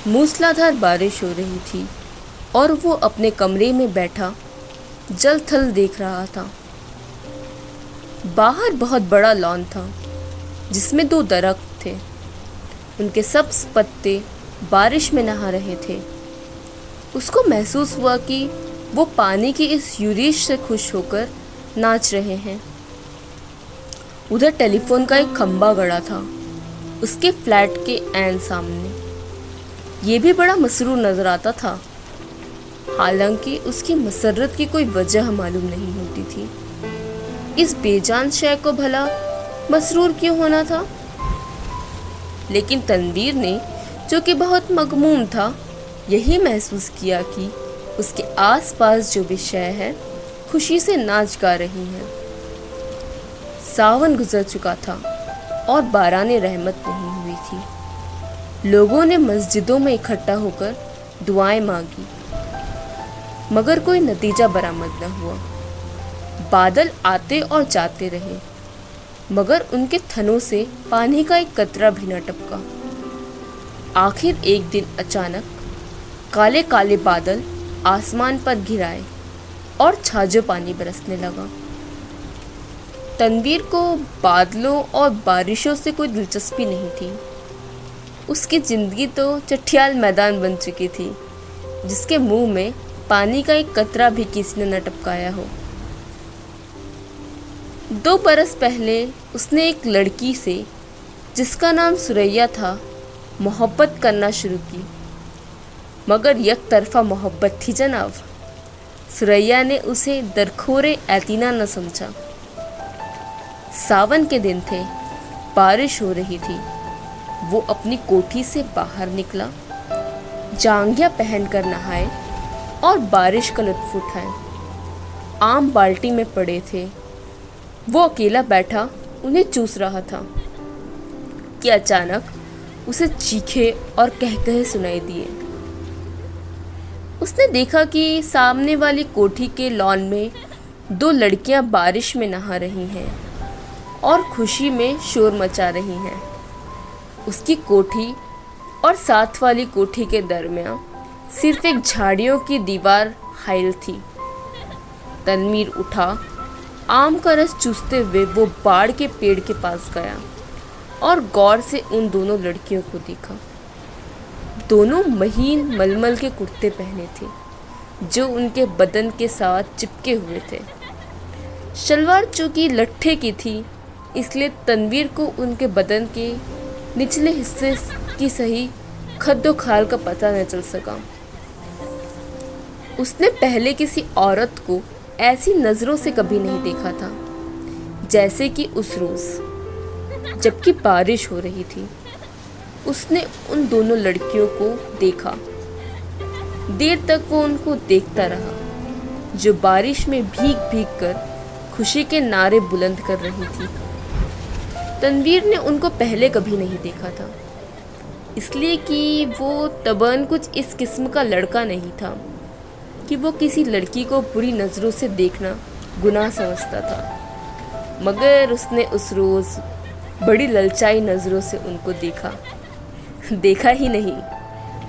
मूसलाधार बारिश हो रही थी और वो अपने कमरे में बैठा जल थल देख रहा था। बाहर बहुत बड़ा लॉन था जिसमें 2 दरख्त थे। उनके सब्ज पत्ते बारिश में नहा रहे थे। उसको महसूस हुआ कि वो पानी की इस यूरिश से खुश होकर नाच रहे हैं। उधर टेलीफोन का एक खंबा गड़ा था उसके फ्लैट के ऐन सामने। ये भी बड़ा मसरूर नजर आता था, हालांकि उसकी मसरत की कोई वजह मालूम नहीं होती थी। इस बेजान शय को भला मसरूर क्यों होना था? लेकिन तनवीर ने, जो कि बहुत मगमूम था, यही महसूस किया कि उसके आसपास जो विषय है खुशी से नाच गा रही हैं। सावन गुजर चुका था और बाराने रहमत नहीं हुई थी। लोगों ने मस्जिदों में इकट्ठा होकर दुआएं मांगी, मगर कोई नतीजा बरामद न हुआ। बादल आते और जाते रहे, मगर उनके थनों से पानी का एक कतरा भी न टपका। आखिर एक दिन अचानक काले काले बादल आसमान पर घिराए और छाजो पानी बरसने लगा। तनवीर को बादलों और बारिशों से कोई दिलचस्पी नहीं थी। उसकी जिंदगी तो चठियाल मैदान बन चुकी थी, जिसके मुंह में पानी का एक कतरा भी किसी ने न टपकाया हो। 2 बरस पहले उसने एक लड़की से, जिसका नाम सुरैया था, मोहब्बत करना शुरू की, मगर एक तरफा मोहब्बत थी जनाब। सुरैया ने उसे दरखोरे ऐतीना न समझा। सावन के दिन थे, बारिश हो रही थी। वो अपनी कोठी से बाहर निकला, जांघिया पहनकर नहाए और बारिश का लुत्फ उठाए। आम बाल्टी में पड़े थे। वो अकेला बैठा उन्हें चूस रहा था कि अचानक उसे चीखे और कहकहे सुनाई दिए। उसने देखा कि सामने वाली कोठी के लॉन में 2 लड़कियां बारिश में नहा रही हैं और खुशी में शोर मचा रही हैं। उसकी कोठी और साथ वाली कोठी के दरमियान सिर्फ एक झाड़ियों की दीवार हाइल थी। तनवीर उठा, आम का रस चूसते हुए वो बाड़ के पेड़ के पास गया और गौर से उन दोनों लड़कियों को देखा। दोनों महीन मलमल के कुर्ते पहने थे जो उनके बदन के साथ चिपके हुए थे। शलवार चूंकि लट्ठे की थी, इसलिए तनवीर को उनके बदन के निचले हिस्से की सही खद्दो खाल का पता न चल सका। उसने पहले किसी औरत को ऐसी नज़रों से कभी नहीं देखा था, जैसे कि उस रोज़ जबकि बारिश हो रही थी। उसने उन दोनों लड़कियों को देखा। देर तक वो उनको देखता रहा, जो बारिश में भीग भीग कर खुशी के नारे बुलंद कर रही थी। तनवीर ने उनको पहले कभी नहीं देखा था, इसलिए कि वो तबन कुछ इस किस्म का लड़का नहीं था कि वो किसी लड़की को बुरी नज़रों से देखना गुनाह समझता था। मगर उसने उस रोज़ बड़ी ललचाई नज़रों से उनको देखा ही नहीं,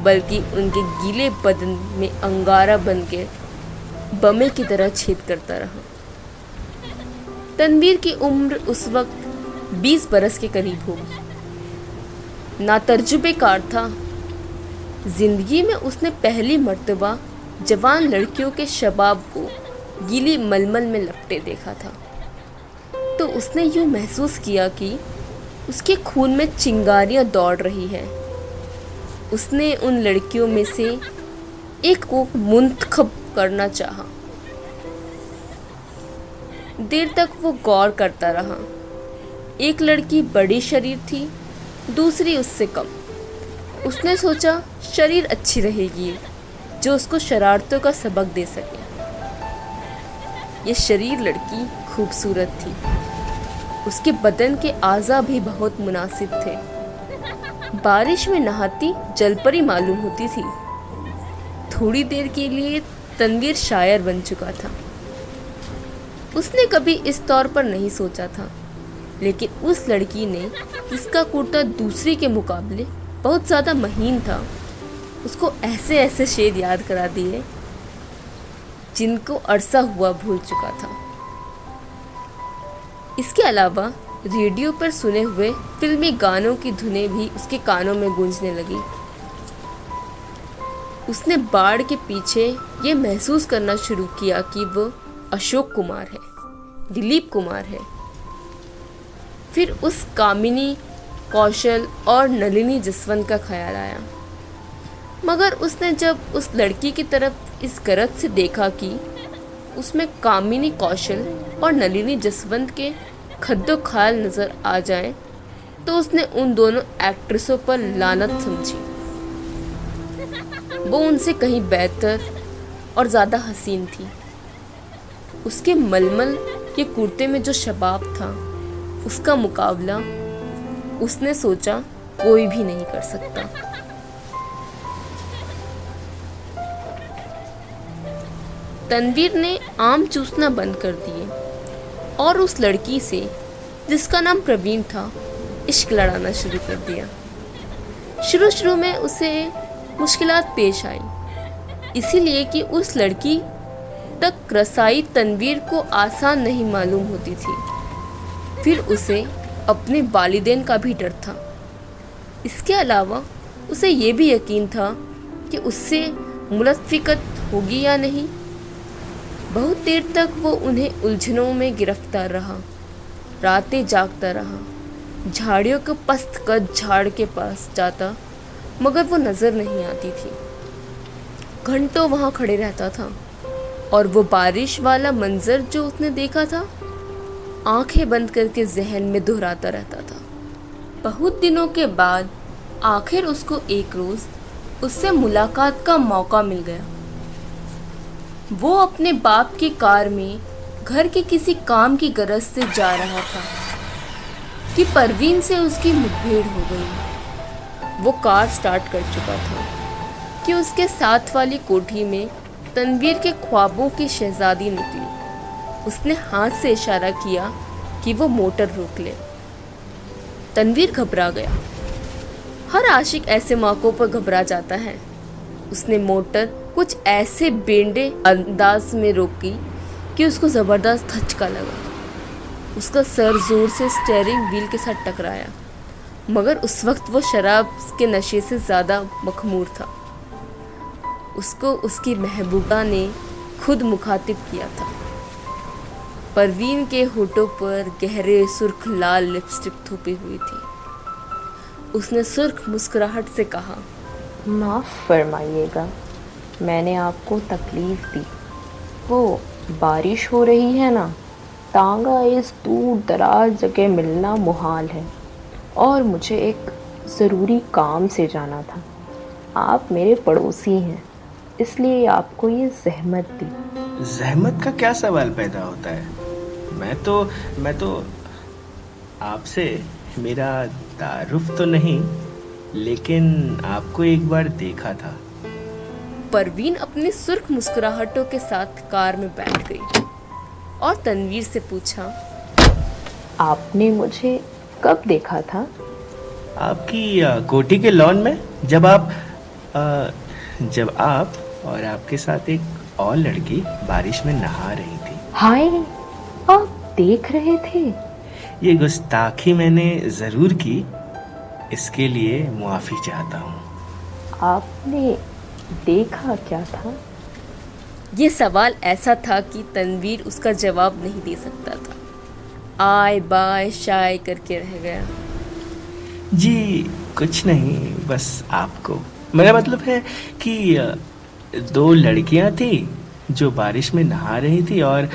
बल्कि उनके गीले बदन में अंगारा बन के बमे की तरह छेद करता रहा। तनवीर की उम्र उस वक्त 20 बरस के करीब होगी। नातजुर्बेकार था। जिंदगी में उसने पहली मर्तबा जवान लड़कियों के शबाब को गीली मलमल में लपटे देखा था, तो उसने यूँ महसूस किया कि उसके खून में चिंगारियाँ दौड़ रही हैं। उसने उन लड़कियों में से एक को मुंतखब करना चाहा। देर तक वो गौर करता रहा। एक लड़की बड़ी शरीर थी, दूसरी उससे कम। उसने सोचा शरीर अच्छी रहेगी जो उसको शरारतों का सबक दे सके। ये शरीर लड़की खूबसूरत थी। उसके बदन के आज़ा भी बहुत मुनासिब थे। बारिश में नहाती जलपरी मालूम होती थी। थोड़ी देर के लिए तनवीर शायर बन चुका था। उसने कभी इस तौर पर नहीं सोचा था, लेकिन उस लड़की ने, जिसका कुर्ता दूसरी के मुकाबले बहुत ज़्यादा महीन था, उसको ऐसे ऐसे शेर याद करा दिए जिनको अरसा हुआ भूल चुका था। इसके अलावा रेडियो पर सुने हुए फिल्मी गानों की धुनें भी उसके कानों में गूंजने लगी। उसने बाड़ के पीछे ये महसूस करना शुरू किया कि वो अशोक कुमार है, दिलीप कुमार है। फिर उस कामिनी, कौशल और नलिनी जसवंत का ख्याल आया, मगर उसने जब उस लड़की की तरफ इस गरज से देखा कि उसमें कामिनी कौशल और नलिनी जसवंत के खद्दो खाल नज़र आ जाएं, तो उसने उन दोनों एक्ट्रेसों पर लानत समझी। वो उनसे कहीं बेहतर और ज़्यादा हसीन थी। उसके मलमल के कुर्ते में जो शबाब था, उसका मुकाबला उसने सोचा कोई भी नहीं कर सकता। तनवीर ने आम चूसना बंद कर दिए और उस लड़की से, जिसका नाम प्रवीण था, इश्क लड़ाना शुरू कर दिया। शुरू में उसे मुश्किलात पेश आई, इसीलिए कि उस लड़की तक रसाई तनवीर को आसान नहीं मालूम होती थी। फिर उसे अपने वालिदैन का भी डर था। इसके अलावा उसे ये भी यकीन था कि उससे मुलफ़िक़त होगी या नहीं। बहुत देर तक वो उन्हें उलझनों में गिरफ्तार रहा, रातें जागता रहा, झाड़ियों के पस्त कद झाड़ के पास जाता, मगर वो नज़र नहीं आती थी। घंटों वहाँ खड़े रहता था और वो बारिश वाला मंजर जो उसने देखा था, आंखें बंद करके जहन में दोहराता रहता था। बहुत दिनों के बाद आखिर उसको एक रोज़ उससे मुलाकात का मौका मिल गया। वो अपने बाप की कार में घर के किसी काम की गरज से जा रहा था कि परवीन से उसकी मुठभेड़ हो गई। वो कार स्टार्ट कर चुका था कि उसके साथ वाली कोठी में तनवीर के ख्वाबों की शहजादी निकली। उसने हाथ से इशारा किया कि वो मोटर रोक ले। तनवीर घबरा गया। हर आशिक ऐसे मौक़ों पर घबरा जाता है। उसने मोटर कुछ ऐसे बेंडे अंदाज में रोकी कि उसको ज़बरदस्त धचका लगा। उसका सर ज़ोर से स्टीयरिंग व्हील के साथ टकराया, मगर उस वक्त वो शराब के नशे से ज़्यादा मखमूर था। उसको उसकी महबूबा ने खुद मुखातिब किया था। परवीन के होठों पर गहरे सुर्ख लाल लिपस्टिक थोपी हुई थी। उसने सुर्ख मुस्कुराहट से कहा, माफ़ फरमाइएगा, मैंने आपको तकलीफ़ दी। वो बारिश हो रही है ना, तांगा इस दूर दराज जगह मिलना मुहाल है और मुझे एक ज़रूरी काम से जाना था। आप मेरे पड़ोसी हैं, इसलिए आपको ये ज़हमत दी। ज़हमत का क्या सवाल पैदा होता है? मैं तो आपसे मेरा तारुफ तो नहीं, लेकिन आपको एक बार देखा था। परवीन अपनी सुर्ख मुस्कुराहटों के साथ कार में बैठ गई और तनवीर से पूछा, आपने मुझे कब देखा था? आपकी कोठी के लॉन में, जब आप और आपके साथ एक और लड़की बारिश में नहा रही थी। हाय, आप देख रहे थे? ये गुस्ताखी मैंने ज़रूर की, इसके लिए मुआफ़ी चाहता हूँ। आपने देखा क्या था? ये सवाल ऐसा था कि तनवीर उसका जवाब नहीं दे सकता था। आय बाय शाय करके रह गया। जी कुछ नहीं, बस आपको, मेरा मतलब है कि दो लड़कियां थी जो बारिश में नहा रही थी और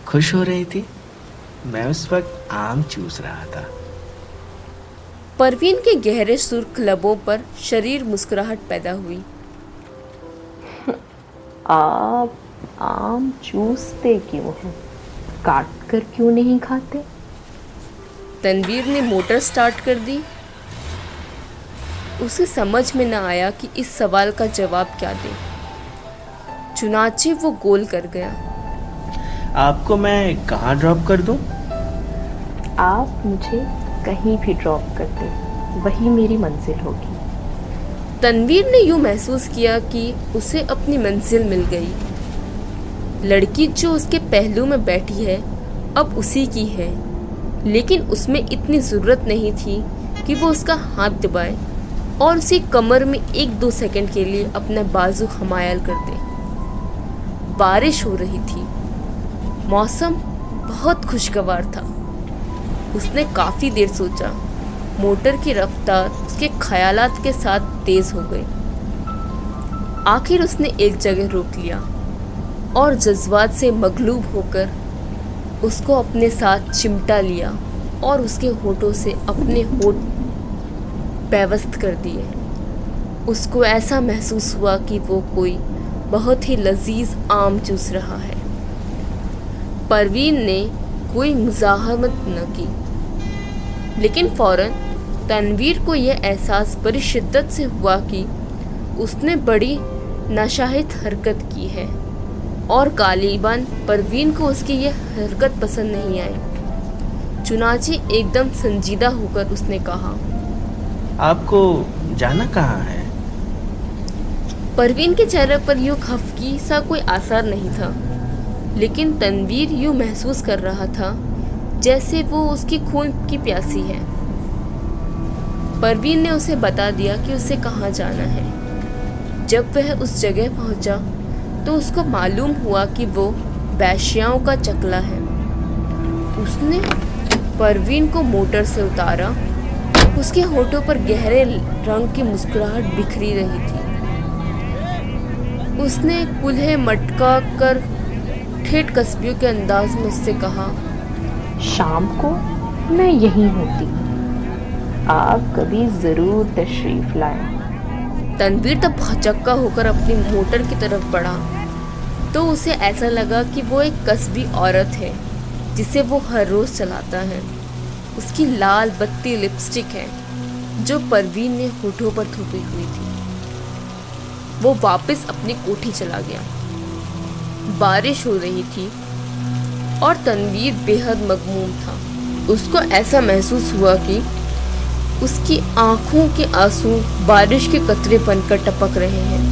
खुश हो रही थी। मैं उस वक्त आम चूस रहा था। परवीन के गहरे सुर्ख लबों पर शरीर मुस्कुराहट पैदा हुई। आप आम चूसते क्यों हैं? काट कर क्यों नहीं खाते? तनवीर ने मोटर स्टार्ट कर दी। उसे समझ में न आया कि इस सवाल का जवाब क्या दे। चुनाचे वो गोल कर गया। आपको मैं कहाँ ड्रॉप कर दूँ? आप मुझे कहीं भी ड्रॉप कर दें, वही मेरी मंजिल होगी। तनवीर ने यूं महसूस किया कि उसे अपनी मंजिल मिल गई। लड़की जो उसके पहलू में बैठी है अब उसी की है, लेकिन उसमें इतनी ज़रूरत नहीं थी कि वो उसका हाथ दबाए और उसी कमर में 1-2 सेकंड के लिए अपना बाजू हमायल कर दे। बारिश हो रही थी, मौसम बहुत खुशगवार था। उसने काफ़ी देर सोचा। मोटर की रफ्तार उसके ख्यालात के साथ तेज हो गई। आखिर उसने एक जगह रोक लिया और जज्बात से मगलूब होकर उसको अपने साथ चिमटा लिया और उसके होठों से अपने होठ पेवस्त कर दिए। उसको ऐसा महसूस हुआ कि वो कोई बहुत ही लजीज आम चूस रहा है। परवीन ने कोई मुज़ाहमत न की, लेकिन फ़ौरन तनवीर को यह एहसास बड़ी शिद्दत से हुआ कि उसने बड़ी नाशाहिद हरकत की है और गालिबन परवीन को उसकी यह हरकत पसंद नहीं आई। चुनाचे एकदम संजीदा होकर उसने कहा, आपको जाना कहाँ है? परवीन के चेहरे पर यूँ खफगी सा कोई आसार नहीं था, लेकिन तनवीर यूँ महसूस कर रहा था जैसे वो उसकी खून की प्यासी है। परवीन ने उसे बता दिया कि उसे कहाँ जाना है। जब वह उस जगह पहुंचा तो उसको मालूम हुआ कि वो वैश्याओं का चकला है। उसने परवीन को मोटर से उतारा। उसके होठों पर गहरे रंग की मुस्कुराहट बिखरी रही थी। उसने कुल्हे मटका कर ठेठ कस्बियों के अंदाज में उससे कहा, शाम को मैं यहीं होती, आप कभी ज़रूर तशरीफ़ लाएं। तनवीर तब भौचक्का होकर अपनी मोटर की तरफ बढ़ा तो उसे ऐसा लगा कि वो एक कस्बी औरत है जिसे वो हर रोज़ चलाता है। उसकी लाल बत्ती लिपस्टिक है जो परवीन ने होठों पर थूकी हुई थी। वो वापस अपनी कोठी चला गया। बारिश हो रही थी और तनवीर बेहद मगमूम था। उसको ऐसा महसूस हुआ कि उसकी आंखों के आंसू बारिश के कतरे बनकर टपक रहे हैं।